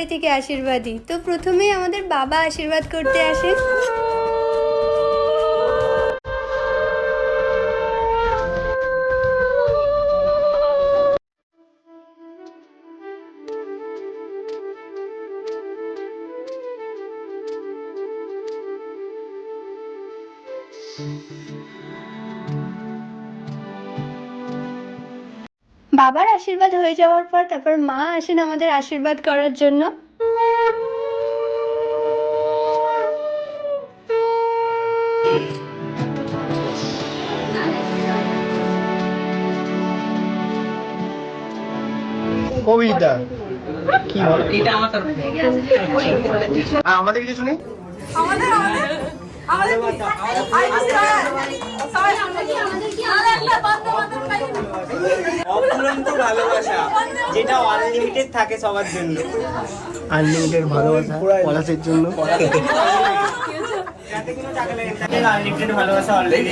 বাড়ি থেকে আশীর্বাদী। তো প্রথমেই আমাদের বাবা আশীর্বাদ করতে আসেন। বাবার আশীর্বাদ হয়ে যাওয়ার পর তারপর মা আসেন আমাদের আশীর্বাদ করার জন্য। কবিতা কি বলো? এটা আমার তরফ থেকে আমাদের কিছু শুনি। আমাদের আমাদের আমাদের অফুরন্ত ভালোবাসা, যেটা আনলিমিটেড থাকে সবার জন্য। আনলিমিটেড ভালোবাসা পলাশের জন্য। আনলিমিটেড ভালোবাসা অলরেডি